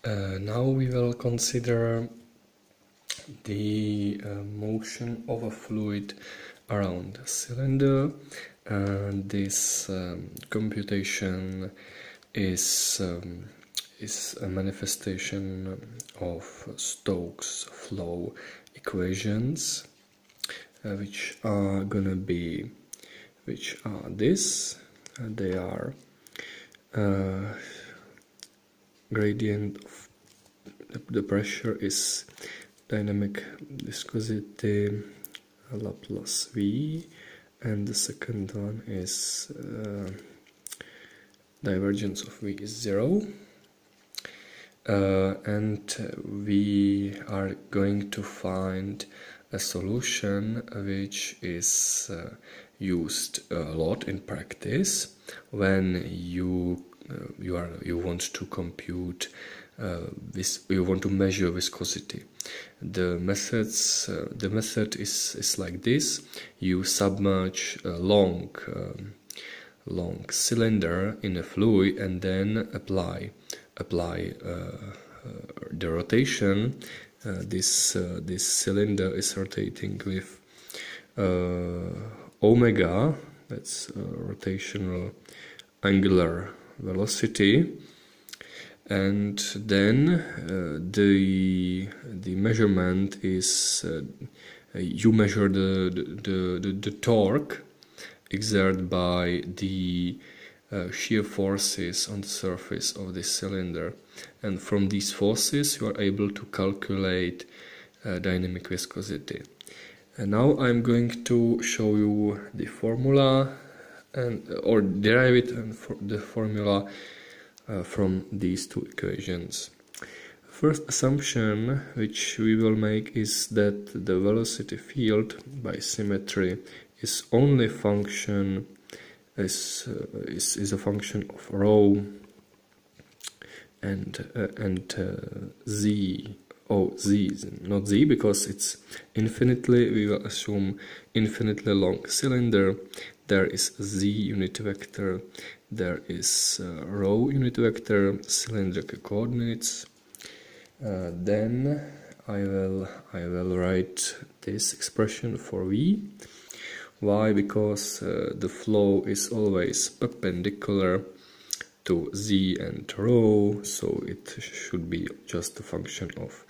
Now we will consider the motion of a fluid around a cylinder, and this computation is a manifestation of Stokes flow equations, which are this. They are gradient of the pressure is dynamic viscosity Laplace V, and the second one is divergence of V is 0, and we are going to find a solution which is used a lot in practice when you want to compute you want to measure viscosity. The method is like this: you submerge a long cylinder in a fluid and then apply the rotation. This cylinder is rotating with omega, that's rotational angular velocity, and then the measurement is you measure the torque exerted by the shear forces on the surface of this cylinder, and from these forces you are able to calculate dynamic viscosity. And now I'm going to show you the formula or derive it, and the formula from these two equations. First assumption which we will make is that the velocity field by symmetry is only function is a function of rho and z. Z is not z because it's infinitely. We will assume infinitely long cylinder. There is z unit vector, there is rho unit vector, cylindrical coordinates. Then I will write this expression for v. Why? Because the flow is always perpendicular to z and rho, so it should be just a function of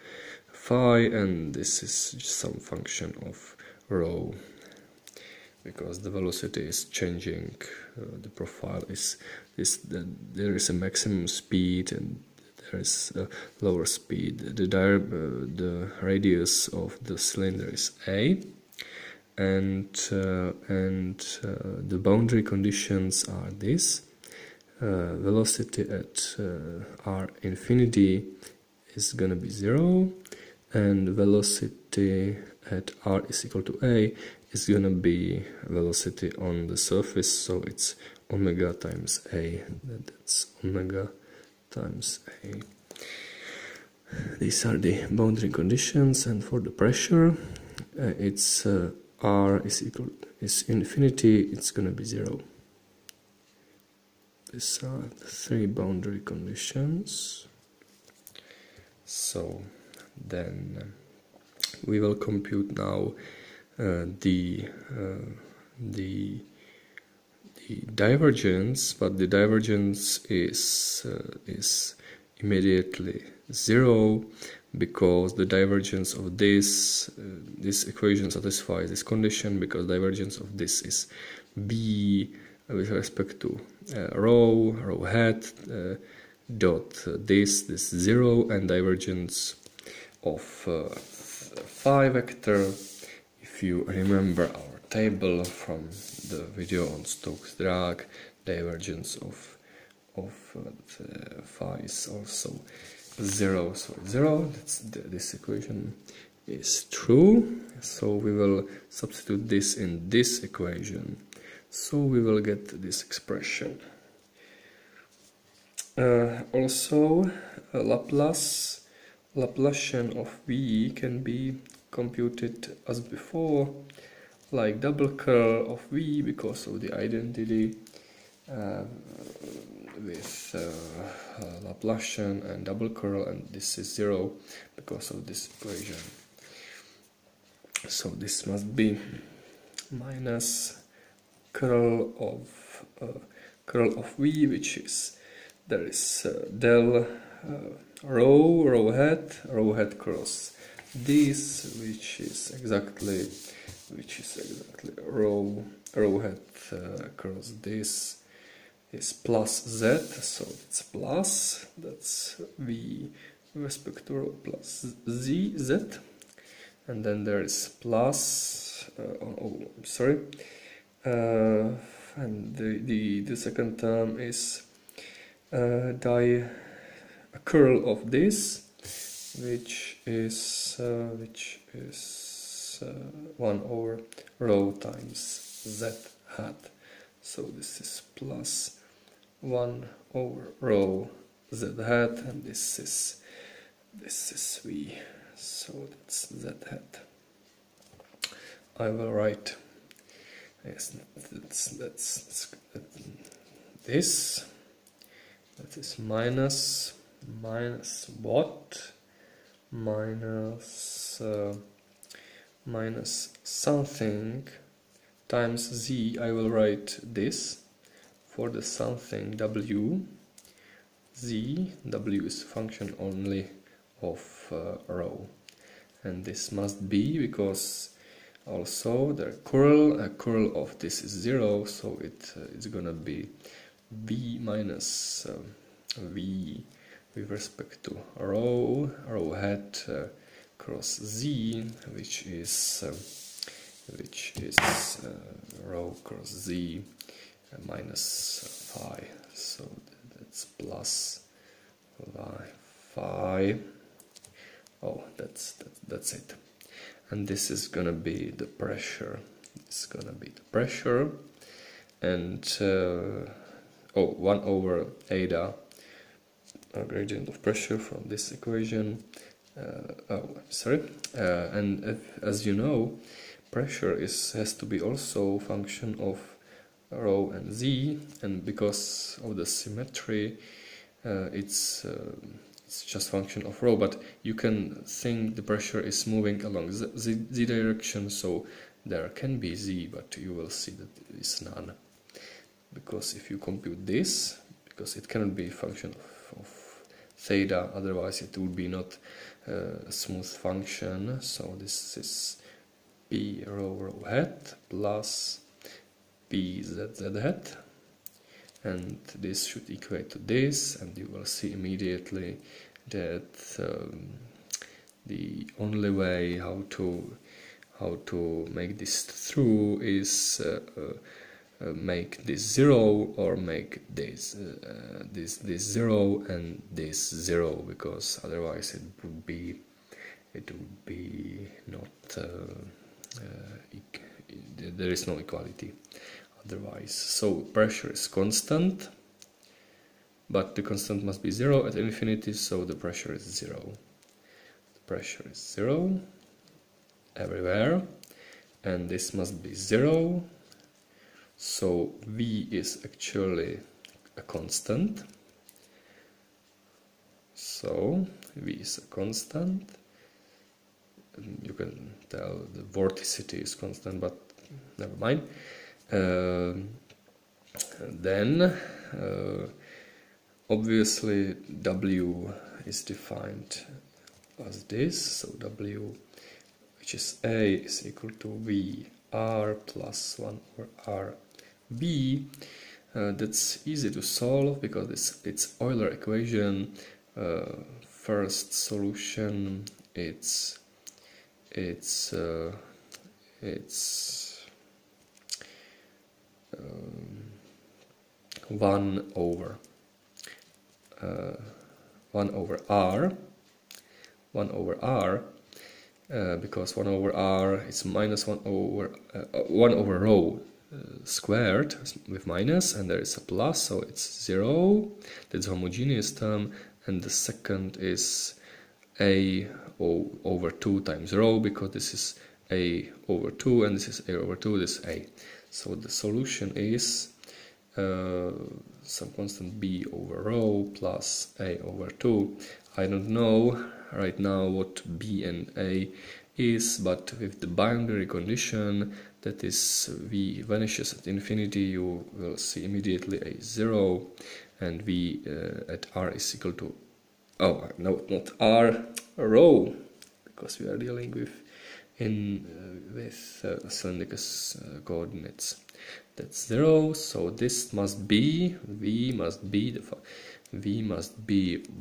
phi, and this is some function of rho, because the velocity is changing. The profile is there is a maximum speed and there is a lower speed. The radius of the cylinder is a, and the boundary conditions are this: velocity at r infinity is gonna be 0, and velocity at r is equal to a is gonna be velocity on the surface, so it's omega times a. That's omega times a. These are the boundary conditions, and for the pressure, it's r is infinity, it's gonna be 0. These are the three boundary conditions. So then we will compute now the divergence, but the divergence is immediately 0, because the divergence of this equation satisfies this condition, because divergence of this is b with respect to rho hat dot this 0, and divergence of phi vector, if you remember our table from the video on Stokes drag, divergence of phi is also 0, so 0. This equation is true, so we will substitute this in this equation, so we will get this expression. Also, Laplacian of v can be computed as before, like double curl of v, because of the identity Laplacian and double curl, and this is 0 because of this equation. So this must be minus curl of v, which is, there is del rho hat cross this, which is exactly rho hat cross this is plus z, so it's plus, that's v with respect to rho plus z, and then there is plus and the second term is a curl of this, which is 1 over rho times z hat. So this is plus 1 over rho z hat, and this is v. So that's z hat. I will write. Yes, that's this. That is minus what? Minus something times z. I will write this for the something w. Z, w is function only of rho, and this must be because also the curl of this is 0, so it's gonna be v minus v with respect to rho hat cross z, which is rho cross z minus phi. So that's plus phi. Oh, that's it. And this is gonna be the pressure. It's gonna be the pressure, and 1 over eta gradient of pressure from this equation. And as you know, pressure has to be also function of rho and z, and because of the symmetry, it's just function of rho, but you can think the pressure is moving along z direction, so there can be z, but you will see that there is none, because if you compute this, because it cannot be a function of theta, otherwise it would be not a smooth function. So this is p rho hat plus p z hat, and this should equate to this, and you will see immediately that the only way how to make this true is make this 0 or make this 0 and this 0, because otherwise it would be not there is no equality otherwise. So pressure is constant, but the constant must be 0 at infinity, so the pressure is 0. The pressure is 0 everywhere, and this must be 0. So V is actually a constant. So V is a constant. You can tell the vorticity is constant, but never mind. Then obviously W is defined as this. So W, which is A, is equal to V R plus 1 over R B. That's easy to solve because it's Euler equation. First solution, it's 1 over R, because 1 over R is minus 1 over rho squared with minus, and there is a plus, so it's 0. That's a homogeneous term, and the second is A over 2 times rho, because this is A over 2 and this is A over 2, this is A. So the solution is some constant b over rho plus a over 2. I don't know right now what b and a is, but with the boundary condition, that is v vanishes at infinity, you will see immediately a 0, and v at r is equal to, oh no, not r, rho, because we are dealing with cylindrical coordinates. That's 0, so this must be, v must be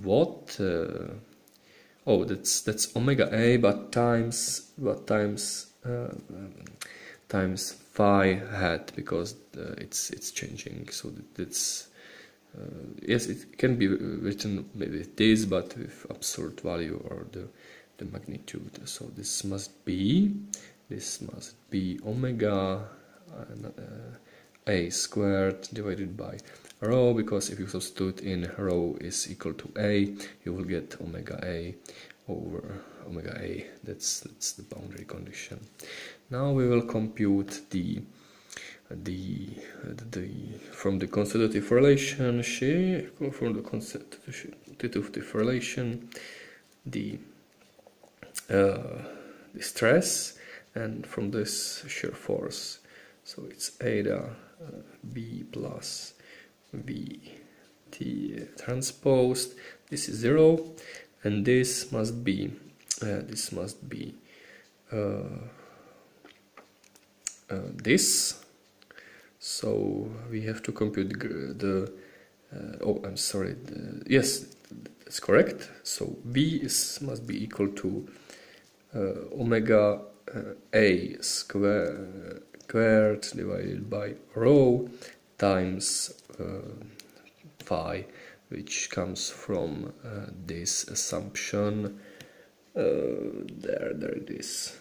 what? Oh, that's omega a, but times phi hat, because it's changing. So that's yes, it can be written maybe this, but with absolute value or the magnitude. So this must be omega a squared divided by rho, because if you substitute in rho is equal to a, you will get omega a over omega a. That's the boundary condition. Now we will compute from the constitutive relation the stress, and from this shear force. So it's eta b plus v t transposed. This is 0, and this must be this. So we have to compute the oh, I'm sorry. Yes, that's correct. So v must be equal to omega a squared divided by rho times phi, which comes from this assumption. There it is,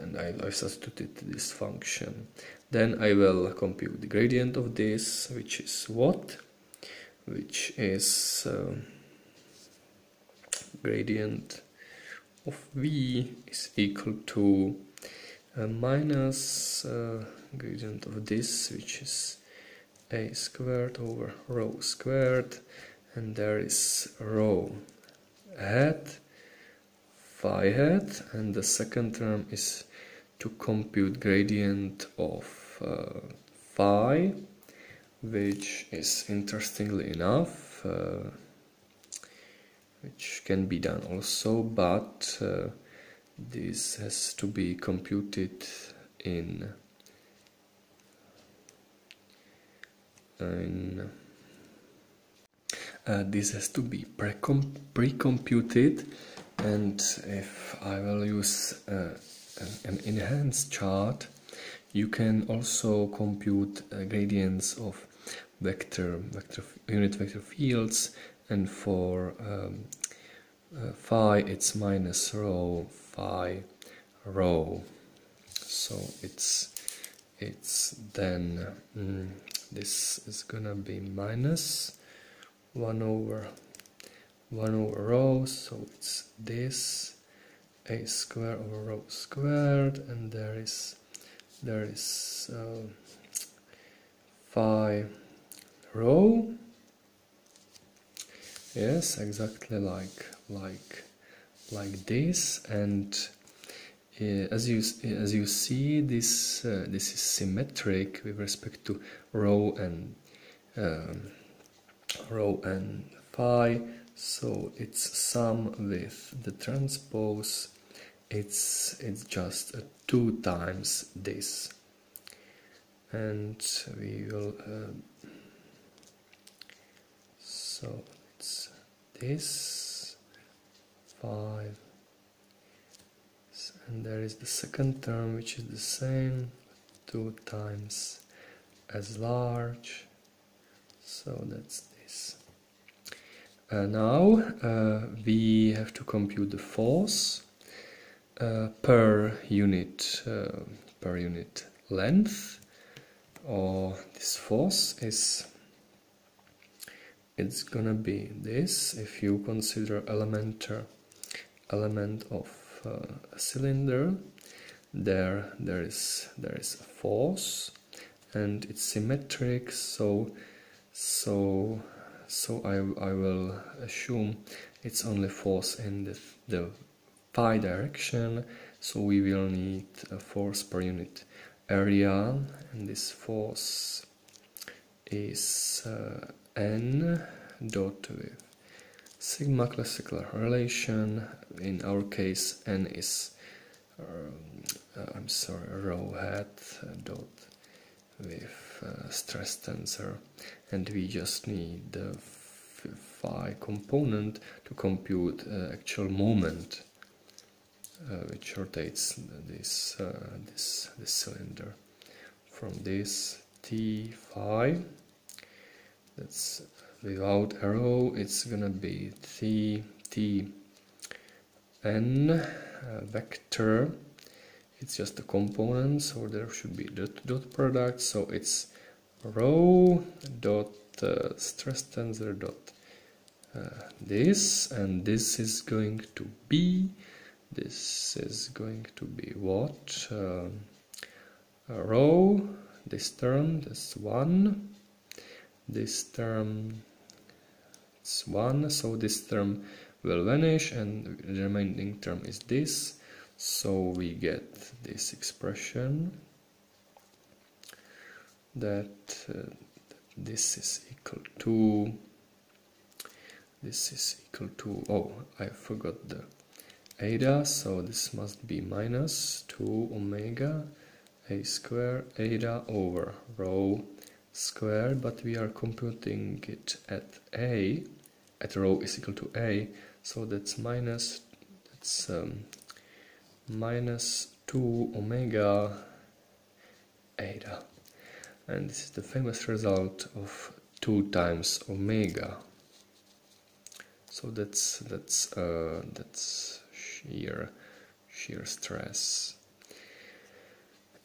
and I've substituted this function. Then I will compute the gradient of this, which is what? Which is gradient of v is equal to minus gradient of this, which is a squared over rho squared, and there is rho hat, phi hat, and the second term is to compute gradient of phi, which is, interestingly enough, which can be done also, but this has to be computed in this has to be pre-computed, and if I will use an enhanced chart, you can also compute gradients of unit vector fields, and for phi it's minus rho phi rho. So it's then this is gonna be minus 1 over rho, so it's this a squared over rho squared, and there is phi rho. Yes, exactly like this, and as you see, this is symmetric with respect to rho and phi. So its sum with the transpose, it's just 2 times this, and we will so it's this 5, and there is the second term, which is the same, 2 times as large, so that's this. Now we have to compute the force per unit length, or this force is, it's gonna be this. If you consider element of a cylinder, there is a force, and it's symmetric, so So I will assume it's only force in the phi direction, so we will need a force per unit area, and this force is N dot with sigma classical relation. In our case, N is rho hat dot with stress tensor, and we just need the phi component to compute actual moment which rotates this cylinder. From this T phi, that's without arrow, it's gonna be T n vector. It's just a component, so there should be dot product, so it's rho dot stress tensor dot this, and this is going to be what? Rho, this term, that's 1, this term, it's 1, so this term will vanish, and the remaining term is this. So we get this expression that this is equal to, oh, I forgot the eta, so this must be minus 2 omega a square eta over rho squared, but we are computing it at a, at rho is equal to a, so that's minus 2 omega eta, and this is the famous result of 2 times omega. So that's shear stress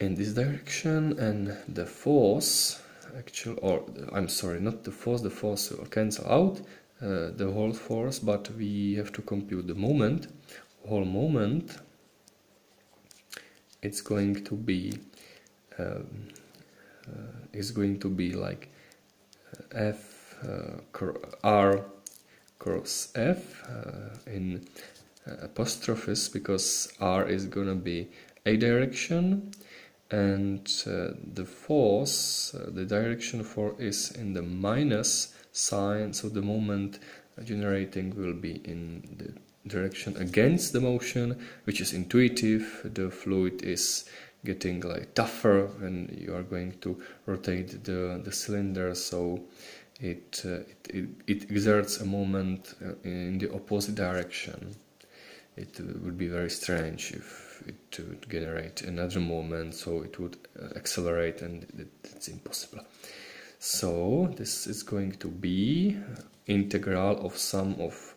in this direction, and the force actual, or I'm sorry, not the force will cancel out the whole force, but we have to compute the moment. Whole moment, it's going to be like F R cross F in apostrophes, because R is gonna be a direction, and the force, the direction for is in the minus sign, so the moment generating will be in the direction against the motion, which is intuitive. The fluid is getting like tougher when you are going to rotate the cylinder, so it exerts a moment in the opposite direction. It would be very strange if it would generate another moment, so it would accelerate, and it's impossible. So this is going to be integral of sum of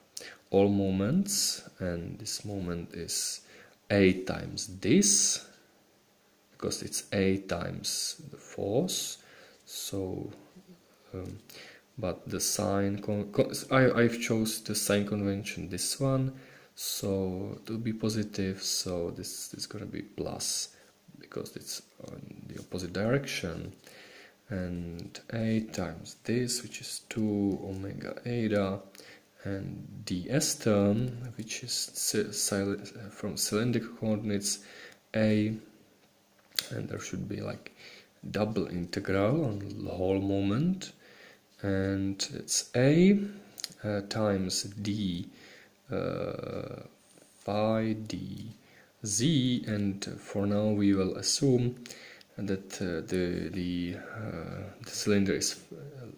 all moments, and this moment is a times this, because it's a times the force. So but the sign I've chose the sign convention, this one, so to be positive, so this is going to be plus because it's on the opposite direction, and a times this, which is 2 omega eta, and ds term, which is from cylindrical coordinates a, and there should be like double integral on the whole moment, and it's a times d phi d z, and for now we will assume that the cylinder is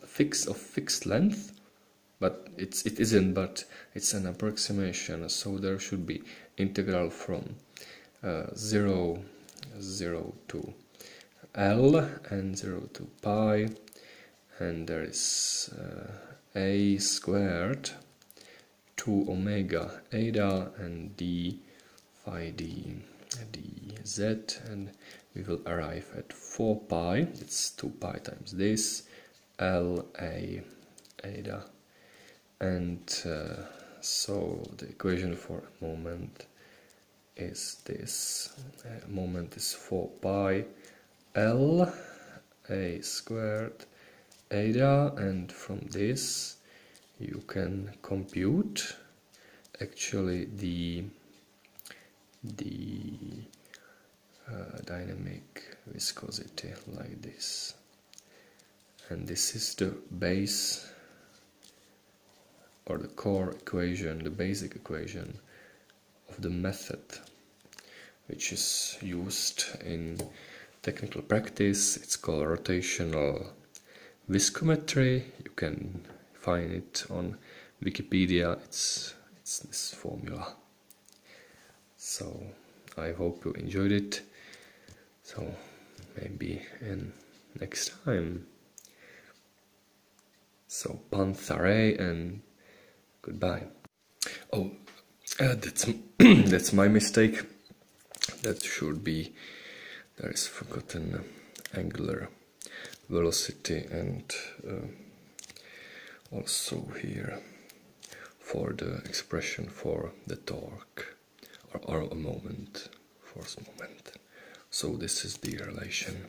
fixed length, but it isn't, but it's an approximation, so there should be integral from 0 to L and 0 to pi, and there is a squared 2 omega eta and d phi d dz, and we will arrive at 4 pi, it's 2 pi times this, L a eta, and so the equation for moment is this, moment is 4 pi L a squared area, and from this you can compute actually the dynamic viscosity like this. And this is the base or the core equation, the basic equation of the method which is used in technical practice. It's called rotational viscometry. You can find it on Wikipedia. It's this formula. So I hope you enjoyed it. So maybe in next time. So panthare and goodbye. Oh, that's my mistake. That should be, there is forgotten angular velocity, and also here for the expression for the torque or a moment, force moment. So this is the relation.